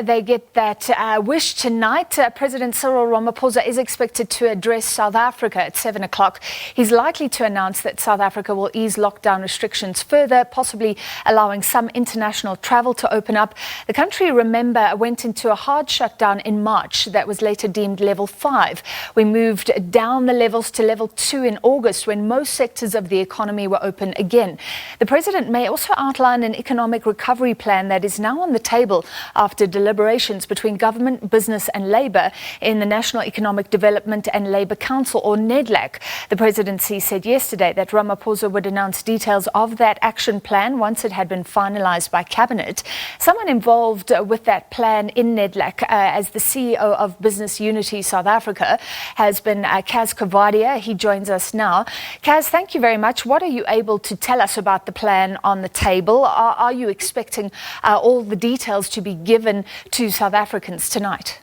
They get that wish tonight. President Cyril Ramaphosa is expected to address South Africa at 7 o'clock. He's likely to announce that South Africa will ease lockdown restrictions further, possibly allowing some international travel to open up. The country, remember, went into a hard shutdown in March that was later deemed level 5. We moved down the levels to level 2 in August when most sectors of the economy were open again. The president may also outline an economic recovery plan that is now on the table after deliberations between government, business and labour in the National Economic Development and Labour Council, or NEDLAC. The presidency said yesterday that Ramaphosa would announce details of that action plan once it had been finalised by Cabinet. Someone involved with that plan in NEDLAC as the CEO of Business Unity South Africa has been Cas Coovadia. He joins us now. Cas, thank you very much. What are you able to tell us about the plan on the table? Are you expecting all the details to be given to South Africans tonight?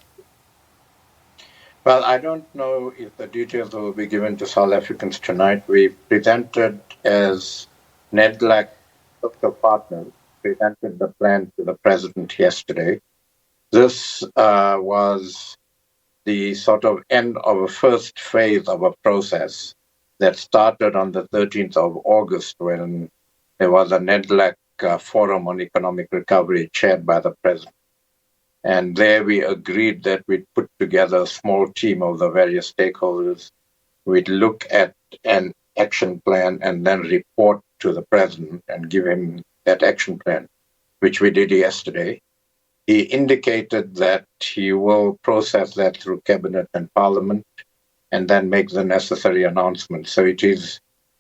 Well, I don't know if the details will be given to South Africans tonight. We presented, as NEDLAC partners, presented the plan to the president yesterday. This was the sort of end of a first phase of a process that started on the 13th of August when there was a NEDLAC forum on economic recovery chaired by the president. And there we agreed that we'd put together a small team of the various stakeholders. We'd look at an action plan and then report to the president and give him that action plan, which we did yesterday. He indicated that he will process that through Cabinet and Parliament and then make the necessary announcements. So it is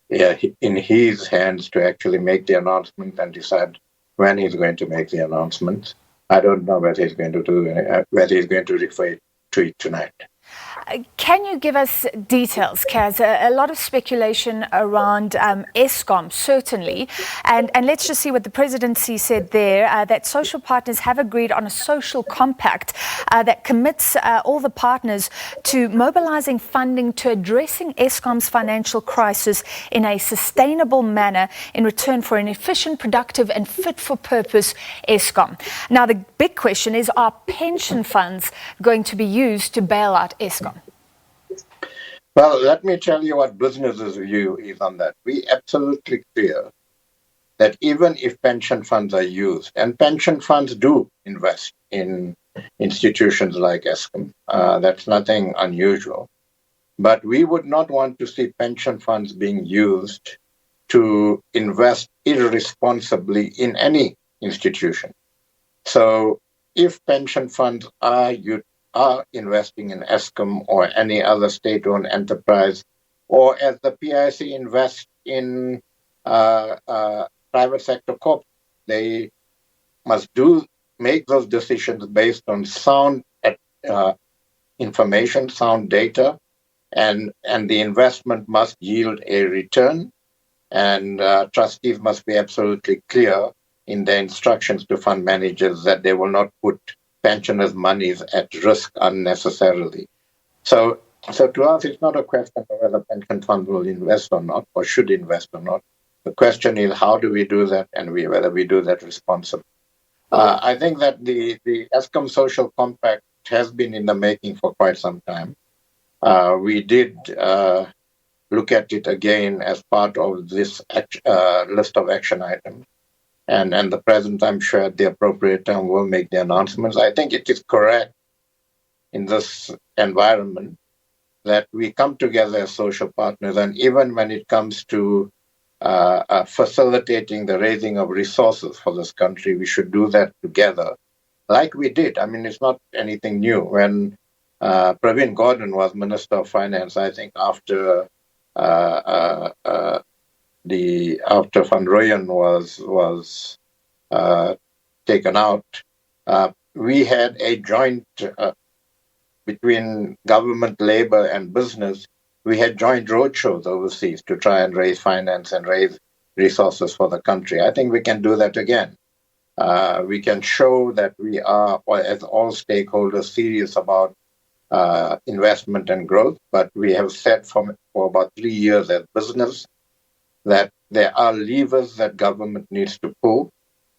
in his hands to actually make the announcement and decide when he's going to make the announcement. I don't know whether he's going to refer to it tonight. Can you give us details, Cas? A lot of speculation around Eskom, certainly. And let's just see what the presidency said there, that social partners have agreed on a social compact that commits all the partners to mobilizing funding to addressing Eskom's financial crisis in a sustainable manner in return for an efficient, productive and fit-for-purpose Eskom. Now, the big question is, are pension funds going to be used to bail out Eskom? Well, let me tell you what business's view is on that. We absolutely clear that even if pension funds are used, and pension funds do invest in institutions like Eskom, that's nothing unusual. But we would not want to see pension funds being used to invest irresponsibly in any institution. So if pension funds are investing in Eskom or any other state-owned enterprise, or as the PIC invests in private sector corp, they must make those decisions based on sound information, sound data, and the investment must yield a return. And trustees must be absolutely clear in their instructions to fund managers that they will not put pensioners' monies at risk unnecessarily. So to us, it's not a question of whether pension funds will invest or not, or should invest or not. The question is, how do we do that, and whether we do that responsibly. I think that the Eskom Social Compact has been in the making for quite some time. We did look at it again as part of this list of action items. And the president, I'm sure, at the appropriate time will make the announcements. I think it is correct in this environment that we come together as social partners, and even when it comes to facilitating the raising of resources for this country, we should do that together, like we did. I mean, it's not anything new. When Pravin Gordhan was Minister of Finance, I think after Van Rooyen was taken out, we had a joint between government, labor, and business. We had joint roadshows overseas to try and raise finance and raise resources for the country. I think we can do that again. We can show that we are, as all stakeholders, serious about investment and growth. But we have said for about 3 years as business that there are levers that government needs to pull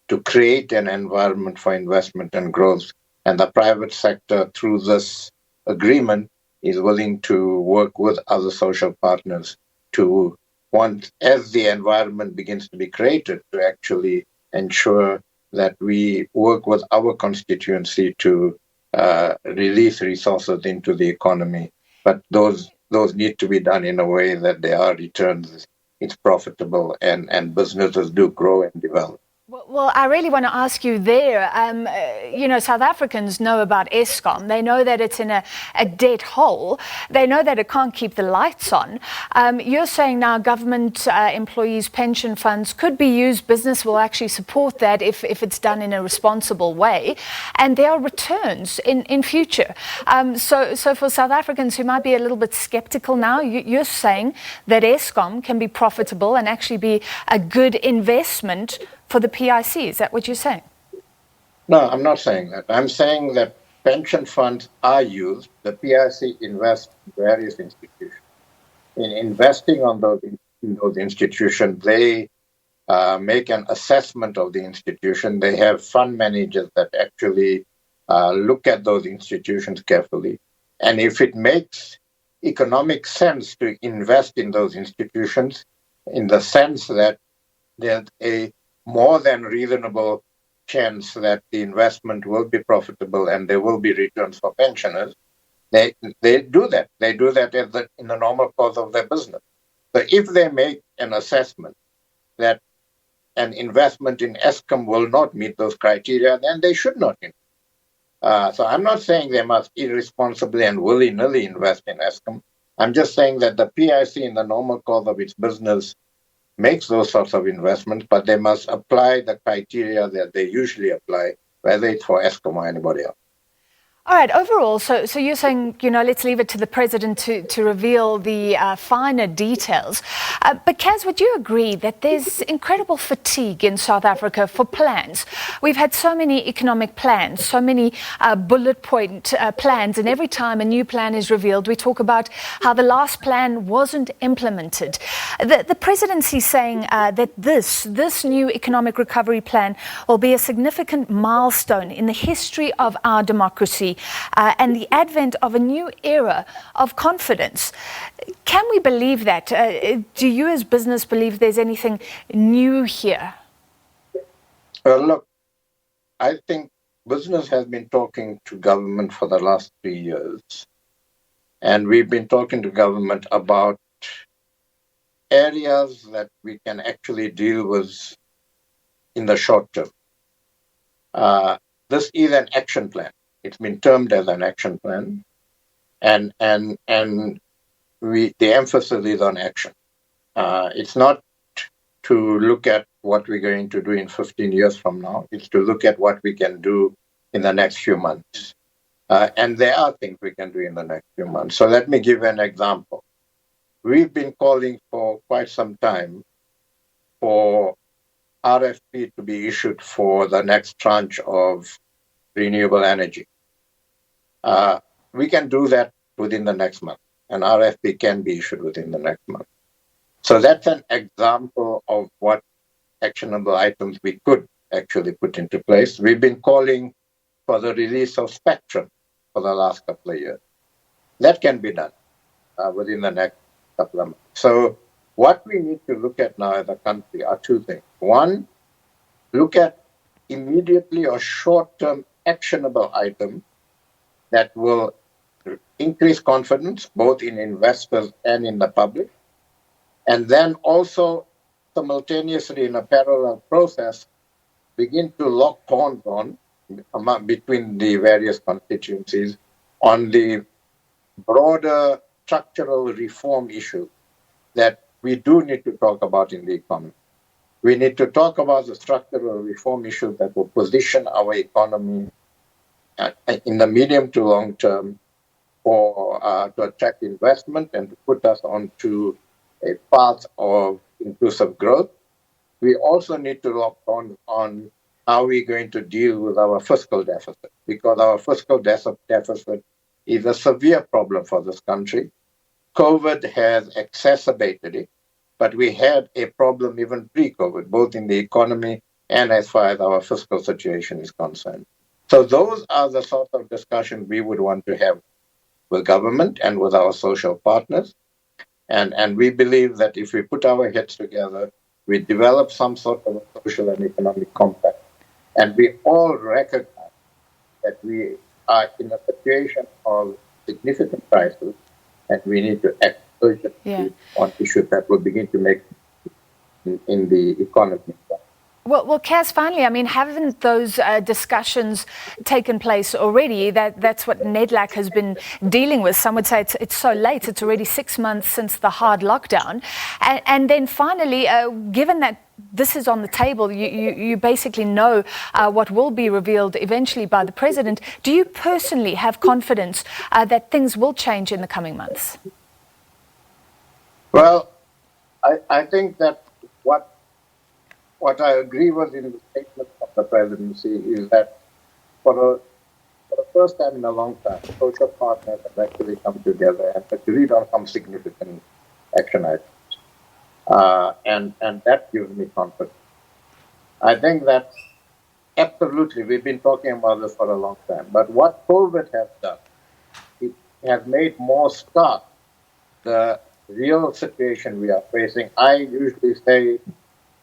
to create an environment for investment and growth And the private sector, through this agreement, is willing to work with other social partners to want, as the environment begins to be created, to actually ensure that we work with our constituency to release resources into the economy. But those need to be done in a way that there are returns, it's profitable, and businesses do grow and develop. Well, I really want to ask you there. South Africans know about Eskom. They know that it's in a dead hole. They know that it can't keep the lights on. You're saying now government employees' pension funds could be used. Business will actually support that if it's done in a responsible way. And there are returns in future. So for South Africans who might be a little bit skeptical now, you're saying that Eskom can be profitable and actually be a good investment for the PIC. Is that what you're saying? No, I'm not saying that. I'm saying that pension funds are used. The PIC invests in various institutions. In investing in those institutions, they make an assessment of the institution. They have fund managers that actually look at those institutions carefully. And if it makes economic sense to invest in those institutions, in the sense that there's a more than reasonable chance that the investment will be profitable and there will be returns for pensioners, they do that. They do that in the normal course of their business. So if they make an assessment that an investment in Eskom will not meet those criteria, then they should not invest. So I'm not saying they must irresponsibly and willy-nilly invest in Eskom. I'm just saying that the PIC in the normal course of its business makes those sorts of investments, but they must apply the criteria that they usually apply, whether it's for Eskom or anybody else. All right, overall, so you're saying, let's leave it to the president to reveal the finer details. But Cas, would you agree that there's incredible fatigue in South Africa for plans? We've had so many economic plans, so many bullet point plans, and every time a new plan is revealed, we talk about how the last plan wasn't implemented. The presidency saying that this new economic recovery plan will be a significant milestone in the history of our democracy. And the advent of a new era of confidence. Can we believe that? Do you as business believe there's anything new here? Look, I think business has been talking to government for the last 3 years. And we've been talking to government about areas that we can actually deal with in the short term. This is an action plan. It's been termed as an action plan, and the emphasis is on action. It's not to look at what we're going to do in 15 years from now. It's to look at what we can do in the next few months. And there are things we can do in the next few months. So let me give an example. We've been calling for quite some time for RFP to be issued for the next tranche of renewable energy. We can do that within the next month. An RFP can be issued within the next month. So that's an example of what actionable items we could actually put into place. We've been calling for the release of spectrum for the last couple of years. That can be done within the next couple of months. So what we need to look at now as a country are two things. One, look at immediately or short-term actionable items that will increase confidence both in investors and in the public. And then also simultaneously in a parallel process, begin to lock horns on between the various constituencies on the broader structural reform issue that we do need to talk about in the economy. We need to talk about the structural reform issue that will position our economy in the medium to long term to attract investment and to put us onto a path of inclusive growth. We also need to lock on how we're going to deal with our fiscal deficit, because our fiscal deficit is a severe problem for this country. COVID has exacerbated it, but we had a problem even pre-COVID, both in the economy and as far as our fiscal situation is concerned. So those are the sort of discussions we would want to have with government and with our social partners. And we believe that if we put our heads together, we develop some sort of a social and economic compact, and we all recognize that we are in a situation of significant crisis, and we need to act urgently on issues that will begin to make in the economy. Well, Cas, finally, I mean, haven't those discussions taken place already? That's what NEDLAC has been dealing with. Some would say it's so late. It's already 6 months since the hard lockdown. And then finally, given that this is on the table, you basically know what will be revealed eventually by the president. Do you personally have confidence that things will change in the coming months? Well, I think that what I agree with in the statement of the presidency is that for the first time in a long time, social partners have actually come together and agreed on some significant action items. And that gives me confidence. I think that absolutely, we've been talking about this for a long time, but what COVID has done, it has made more stark the real situation we are facing. I usually say,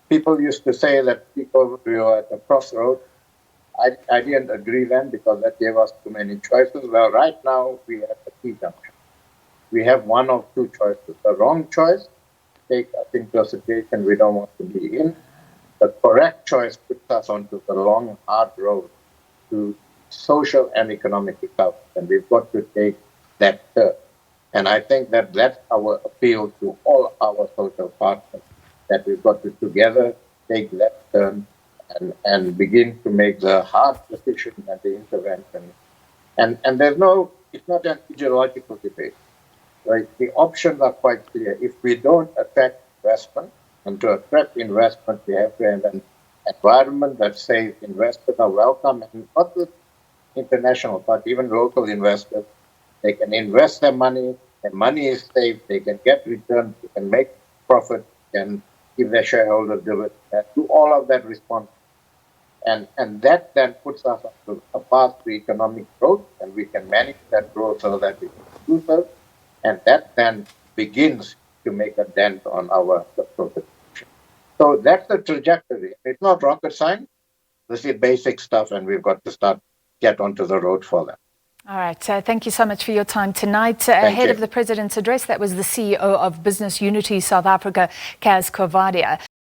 people used to say that people we were at a crossroads. I didn't agree then because that gave us too many choices. Well, right now we are at a key junction. We have one of two choices. The wrong choice takes us into a situation we don't want to be in. The correct choice puts us onto the long, hard road to social and economic recovery. And we've got to take that turn. And I think that that's our appeal to all our social partners, that we've got to together take that turn and begin to make the hard decisions and the intervention. And it's not an ideological debate. Right? The options are quite clear. If we don't attract investment, and to attract investment, we have to have an environment that says investors are welcome, and not just international, but even local investors. They can invest their money is safe, they can get returns, they can make profit, can give their shareholders dividends, do all of that responsibly. And that then puts us on a path to economic growth, and we can manage that growth so that we can do so. And that then begins to make a dent on our profit. So that's the trajectory. It's not rocket science. This is basic stuff, and we've got to get onto the road for that. All right. Thank you so much for your time tonight. Ahead of the President's address, that was the CEO of Business Unity South Africa, Cas Coovadia.